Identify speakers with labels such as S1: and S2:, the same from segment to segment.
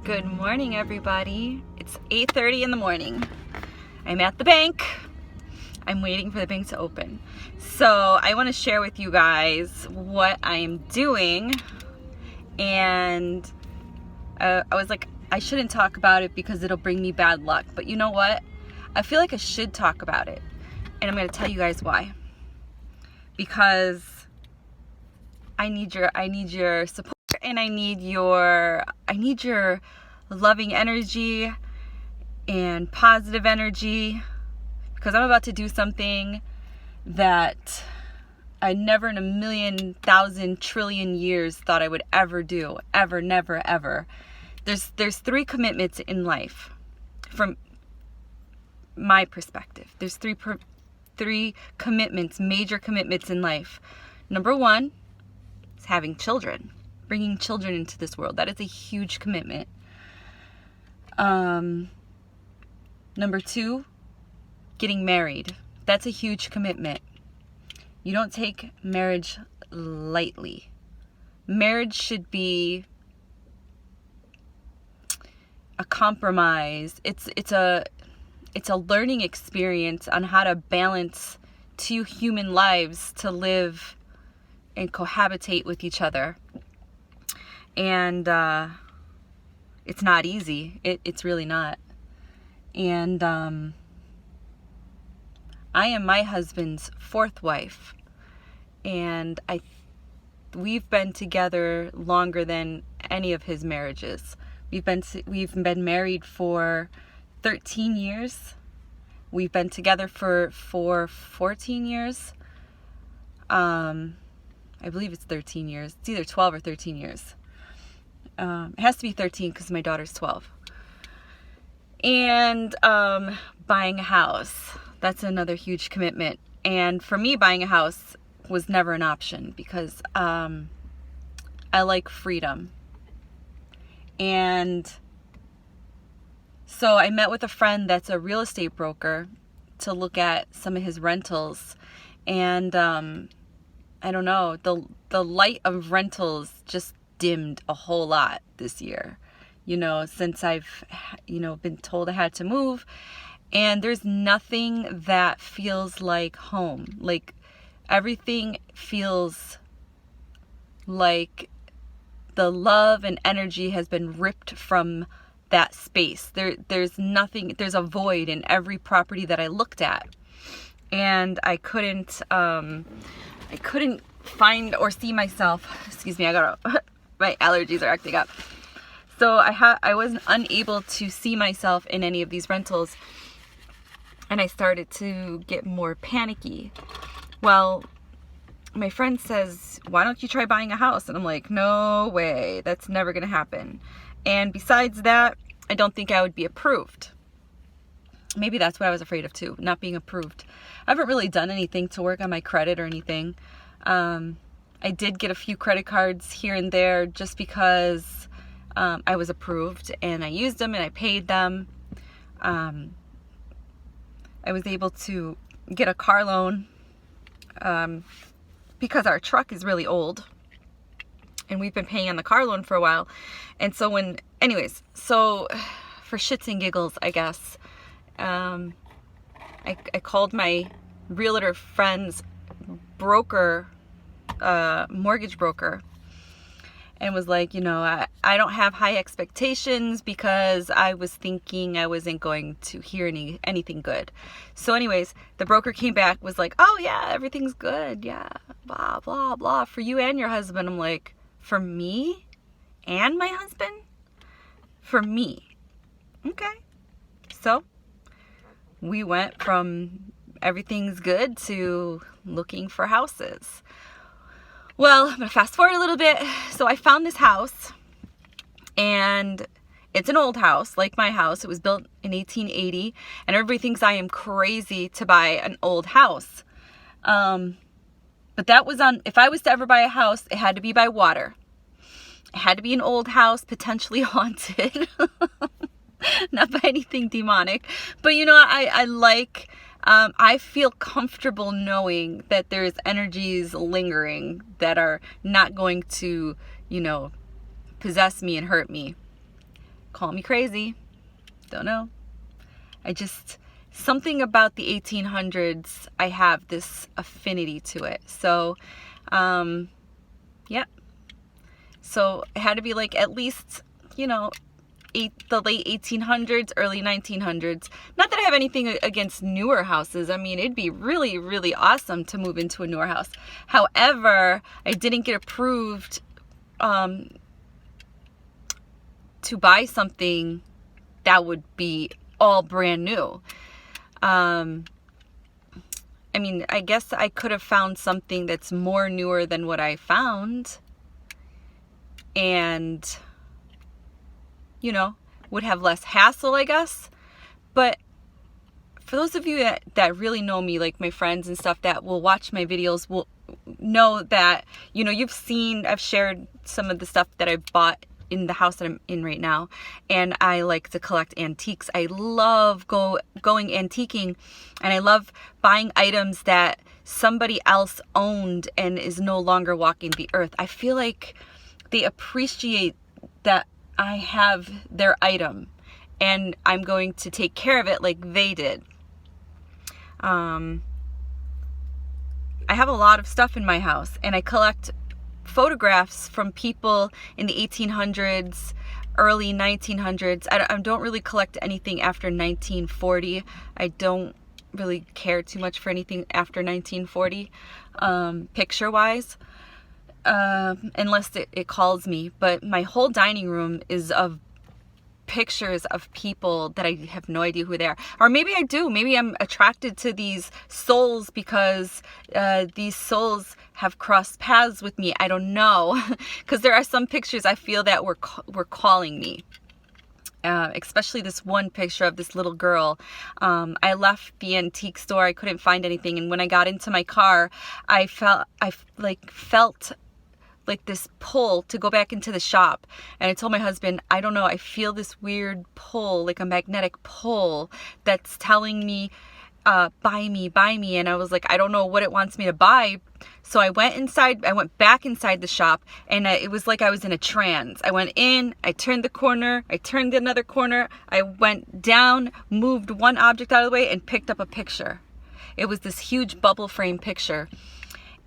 S1: Good morning, everybody. It's 8:30 in the morning. I'm at the bank. I'm waiting for the bank to open. So I want to share with you guys what I am doing. And I was like, I shouldn't talk about it because it'll bring me bad luck. But you know what? I feel like I should talk about it. And I'm going to tell you guys why. Because I need your support, and I need your loving energy and positive energy, because I'm about to do something that I never in a million, thousand, trillion years thought I would ever do. Ever, never, ever. There's three commitments in life from my perspective. There's three commitments, major commitments in life. Number one is having children, bringing children into this world. That is a huge commitment. Number two, getting married. That's a huge commitment. You don't take marriage lightly. Marriage should be a compromise. It's a learning experience on how to balance two human lives to live and cohabitate with each other. And it's not easy. It's really not. And I am my husband's fourth wife, and we've been together longer than any of his marriages. We've been married for 13 years. We've been together for 14 years. I believe it's 13 years. It's either 12 or 13 years. It has to be 13 because my daughter's 12. And buying a house. That's another huge commitment. And for me, buying a house was never an option because I like freedom. And so I met with a friend that's a real estate broker to look at some of his rentals. And I don't know, the light of rentals just dimmed a whole lot this year, since I've, been told I had to move. And there's nothing that feels like home. Like, everything feels like the love and energy has been ripped from that space. There's nothing, there's a void in every property that I looked at. And I couldn't find or see myself. Excuse me, my allergies are acting up. So I was unable to see myself in any of these rentals, and I started to get more panicky. Well, my friend says, why don't you try buying a house? And I'm like, no way, that's never gonna happen. And besides that, I don't think I would be approved. Maybe that's what I was afraid of too, not being approved. I haven't really done anything to work on my credit or anything. I did get a few credit cards here and there just because I was approved, and I used them and I paid them. I was able to get a car loan because our truck is really old and we've been paying on the car loan for a while. And so so for shits and giggles, I guess, I called my realtor friend's broker, mortgage broker, and was like, I don't have high expectations because I was thinking I wasn't going to hear anything good. So anyways, the broker came back, was like, oh yeah, everything's good. Yeah, blah, blah, blah. For you and your husband. I'm like, for me and my husband? For me. Okay. So we went from everything's good to looking for houses. Well, I'm going to fast forward a little bit. So I found this house, and it's an old house, like my house. It was built in 1880, and everybody thinks I am crazy to buy an old house. But that was if I was to ever buy a house, it had to be by water. It had to be an old house, potentially haunted, not by anything demonic. But I feel comfortable knowing that there's energies lingering that are not going to, possess me and hurt me. Call me crazy. Don't know. Something about the 1800s, I have this affinity to it. So, yeah. So it had to be like at least, you know, the late 1800s, early 1900s. Not that I have anything against newer houses. I mean, it'd be really, really awesome to move into a newer house. However, I didn't get approved to buy something that would be all brand new. I mean, I guess I could have found something that's more newer than what I found, and, you know, would have less hassle, I guess. But for those of you that really know me, like my friends and stuff that will watch my videos, will know that, you know, I've shared some of the stuff that I bought in the house that I'm in right now, and I like to collect antiques. I love going antiquing, and I love buying items that somebody else owned and is no longer walking the earth. I feel like they appreciate that I have their item, and I'm going to take care of it like they did. I have a lot of stuff in my house, and I collect photographs from people in the 1800s, early 1900s. I don't really collect anything after 1940. I don't really care too much for anything after 1940, picture-wise, unless it calls me. But my whole dining room is of pictures of people that I have no idea who they are. Or maybe I do. Maybe I'm attracted to these souls because these souls have crossed paths with me. I don't know. Because there are some pictures I feel that were calling me. Especially this one picture of this little girl. I left the antique store. I couldn't find anything. And when I got into my car, I felt like this pull to go back into the shop. And I told my husband, I don't know, I feel this weird pull, like a magnetic pull that's telling me, buy me. And I was like, I don't know what it wants me to buy. So I went back inside the shop, and it was like I was in a trance. I went in, I turned the corner, I turned another corner, I went down, moved one object out of the way, and picked up a picture. It was this huge bubble frame picture.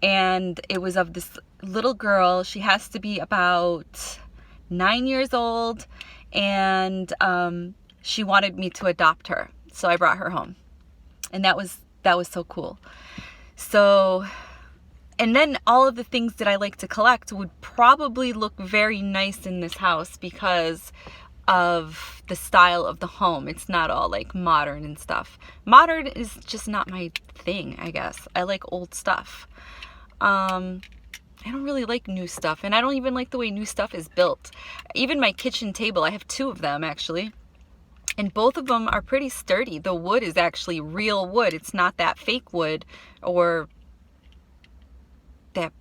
S1: And it was of this little girl. She has to be about 9 years old, and she wanted me to adopt her, so I brought her home, and that was so cool. So, and then all of the things that I like to collect would probably look very nice in this house because of the style of the home. It's not all like modern and stuff. Modern is just not my thing, I guess. I like old stuff. I don't really like new stuff, and I don't even like the way new stuff is built. Even my kitchen table, I have 2 of them actually, and both of them are pretty sturdy. The wood is actually real wood. It's not that fake wood or that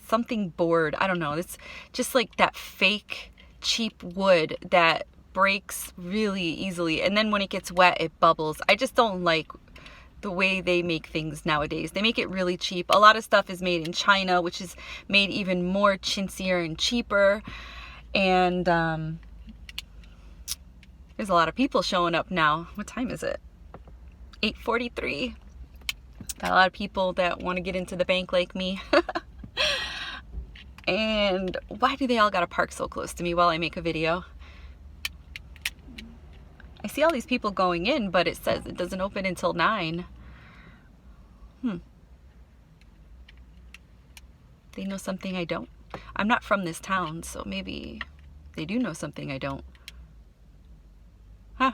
S1: something board. I don't know. It's just like that fake cheap wood that breaks really easily, and then when it gets wet, it bubbles. I just don't like the way they make things nowadays. They make it really cheap. A lot of stuff is made in China, which is made even more chintzier and cheaper. And there's a lot of people showing up now. What time is it? 8:43. Got a lot of people that want to get into the bank like me. And why do they all gotta park so close to me while I make a video? I see all these people going in, but it says it doesn't open until 9. They know something I don't. I'm not from this town, so maybe they do know something I don't. Huh.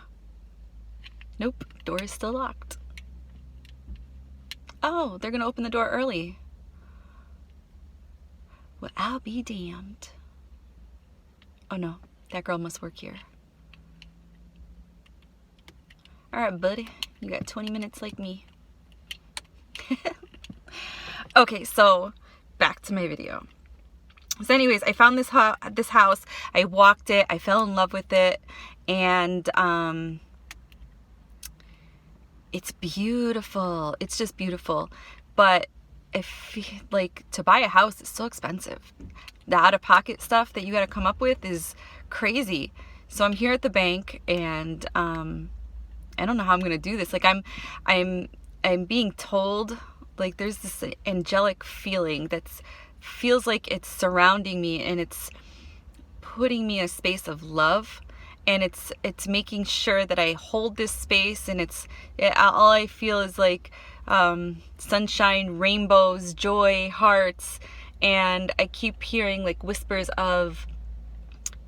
S1: Nope, door is still locked. Oh, they're gonna open the door early. Well, I'll be damned. Oh no, that girl must work here. Alright, buddy, you got 20 minutes like me. Okay, so back to my video. So anyways, I found this house. I walked it. I fell in love with it. And it's beautiful. It's just beautiful. But if, like, to buy a house is so expensive. The out-of-pocket stuff that you got to come up with is crazy. So I'm here at the bank, and I don't know how I'm gonna do this. Like I'm being told, like, there's this angelic feeling that's feels like it's surrounding me, and it's putting me in a space of love, and it's making sure that I hold this space, and all I feel is like sunshine, rainbows, joy, hearts, and I keep hearing like whispers of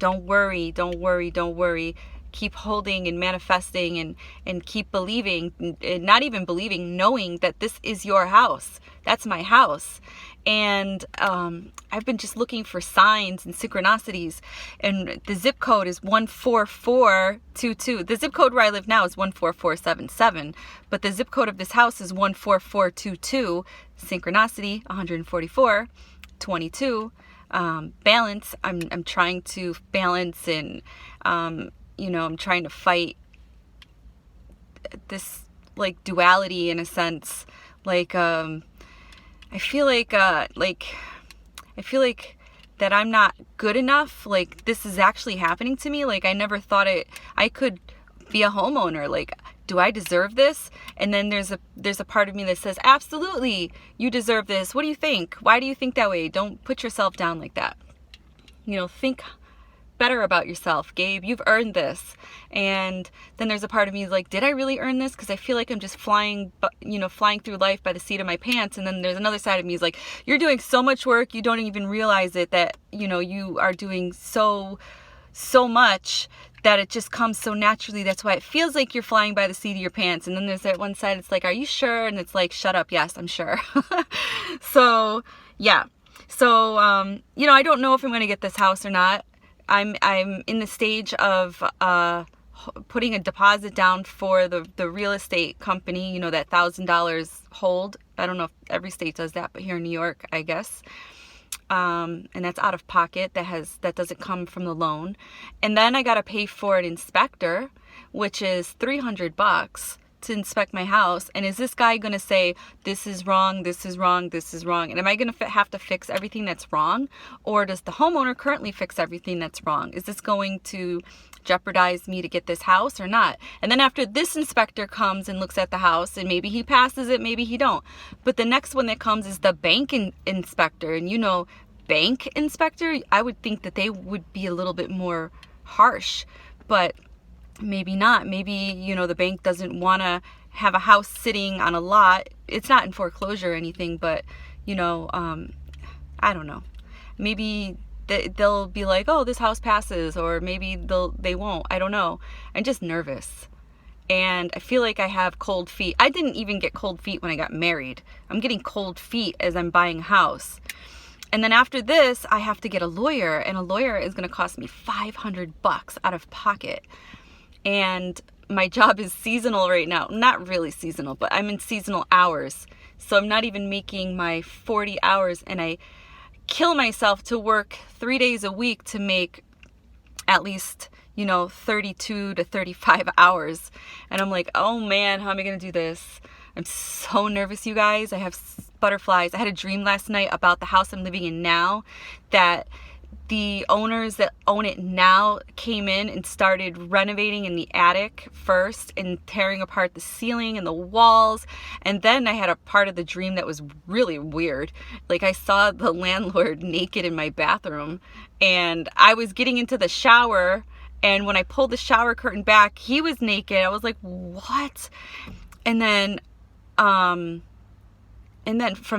S1: don't worry, don't worry, don't worry. Keep holding and manifesting, and keep believing, and not even believing, knowing that this is your house. That's my house. And I've been just looking for signs and synchronicities, and the zip code is 14422. The zip code where I live now is 14477, but the zip code of this house is 14422. Synchronicity 144, 22. Balance. I'm trying to balance, and I'm trying to fight this like duality in a sense. Like I feel like that I'm not good enough. Like, this is actually happening to me. Like, I never thought I could be a homeowner. Like, do I deserve this? And then there's a part of me that says, absolutely, you deserve this. What do you think? Why do you think that way? Don't put yourself down like that. Think better about yourself, Gabe. You've earned this. And then there's a part of me like, did I really earn this? Because I feel like I'm just flying through life by the seat of my pants. And then there's another side of me is like, you're doing so much work, you don't even realize it, that you are doing so much that it just comes so naturally. That's why it feels like you're flying by the seat of your pants. And then there's that one side, it's like, are you sure? And it's like, shut up. Yes, I'm sure. So yeah. So I don't know if I'm going to get this house or not. I'm in the stage of putting a deposit down for the real estate company, that $1,000 hold. I don't know if every state does that, but here in New York, I guess. And that's out of pocket. That doesn't come from the loan. And then I got to pay for an inspector, which is $300 to inspect my house. And is this guy going to say, this is wrong, this is wrong, this is wrong? And am I going to have to fix everything that's wrong? Or does the homeowner currently fix everything that's wrong? Is this going to jeopardize me to get this house or not? And then after this inspector comes and looks at the house, and maybe he passes it, maybe he don't. But the next one that comes is the bank inspector. And bank inspector, I would think that they would be a little bit more harsh, but maybe not. Maybe, the bank doesn't want to have a house sitting on a lot. It's not in foreclosure or anything, but, I don't know. Maybe they'll be like, oh, this house passes, or maybe they won't. I don't know. I'm just nervous. And I feel like I have cold feet. I didn't even get cold feet when I got married. I'm getting cold feet as I'm buying a house. And then after this, I have to get a lawyer, and a lawyer is going to cost me $500 out of pocket. And my job is seasonal right now. Not really seasonal, but I'm in seasonal hours. So I'm not even making my 40 hours, and I kill myself to work 3 days a week to make at least, 32 to 35 hours. And I'm like, oh man, how am I going to do this? I'm so nervous, you guys. I have butterflies. I had a dream last night about the house I'm living in now, that the owners that own it now came in and started renovating in the attic first and tearing apart the ceiling and the walls. And then I had a part of the dream that was really weird. Like, I saw the landlord naked in my bathroom, and I was getting into the shower, and when I pulled the shower curtain back, he was naked. I was like, what? And then from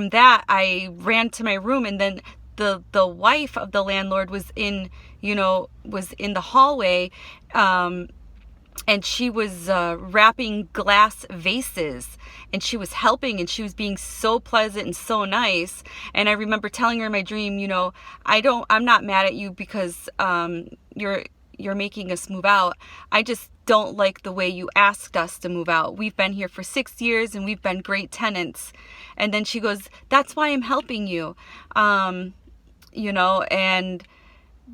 S1: that, I ran to my room, and then the wife of the landlord was in the hallway, and she was wrapping glass vases, and she was helping, and she was being so pleasant and so nice. And I remember telling her in my dream, I'm not mad at you because you're making us move out. I just don't like the way you asked us to move out. We've been here for 6 years, and we've been great tenants. And then she goes, that's why I'm helping you. And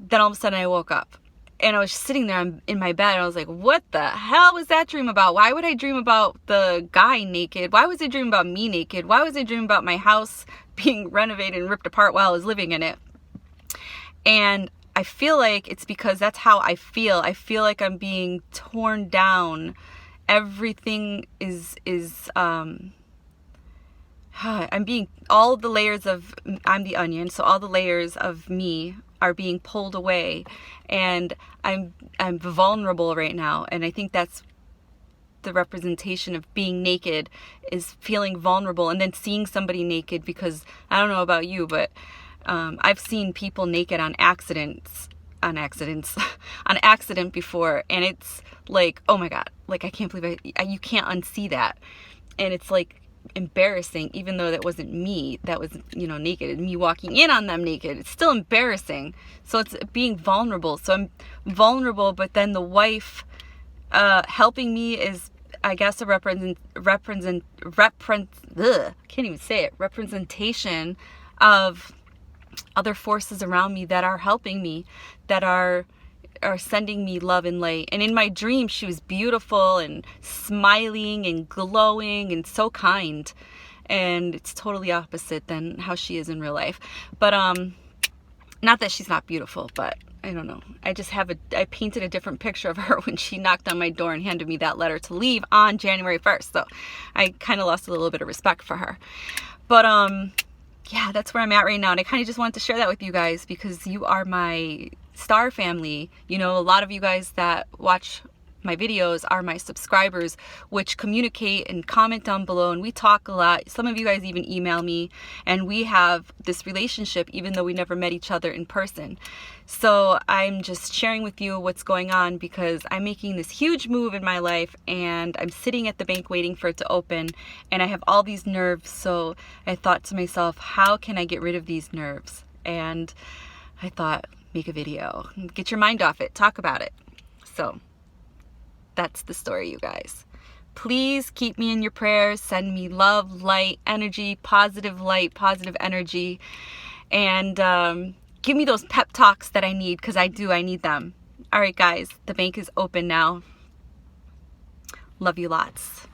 S1: then all of a sudden I woke up, and I was sitting there in my bed, and I was like, what the hell was that dream about? Why would I dream about the guy naked? Why was I dreaming about me naked? Why was I dreaming about my house being renovated and ripped apart while I was living in it? And I I feel like it's because that's how I feel. I feel like I'm being torn down. Everything is I'm being, all the layers of, I'm the onion, so all the layers of me are being pulled away, and I'm vulnerable right now. And I think that's the representation of being naked, is feeling vulnerable and then seeing somebody naked, because I don't know about you, but I've seen people naked on accident before, and it's like, oh my God, like I can't believe you can't unsee that. And it's like embarrassing, even though that wasn't me that was, you know, naked, me walking in on them naked, it's still embarrassing. So it's being vulnerable. So I'm vulnerable, but then the wife helping me is, I guess, a representation of other forces around me that are helping me, that are sending me love and light. And in my dream, she was beautiful and smiling and glowing and so kind. And it's totally opposite than how she is in real life. But not that she's not beautiful, but I don't know. I just I painted a different picture of her when she knocked on my door and handed me that letter to leave on January 1st. So I kind of lost a little bit of respect for her. But yeah, that's where I'm at right now. And I kind of just wanted to share that with you guys, because you are my star family. You know, a lot of you guys that watch my videos are my subscribers, which communicate and comment down below, and we talk a lot. Some of you guys even email me, and we have this relationship even though we never met each other in person. So I'm just sharing with you what's going on, because I'm making this huge move in my life, and I'm sitting at the bank waiting for it to open, and I have all these nerves. So I thought to myself, how can I get rid of these nerves? And I thought, make a video, get your mind off it, talk about it. So that's the story, you guys. Please keep me in your prayers. Send me love, light, energy, positive light, positive energy. And give me those pep talks that I need, because I need them. All right, guys, the bank is open now. Love you lots.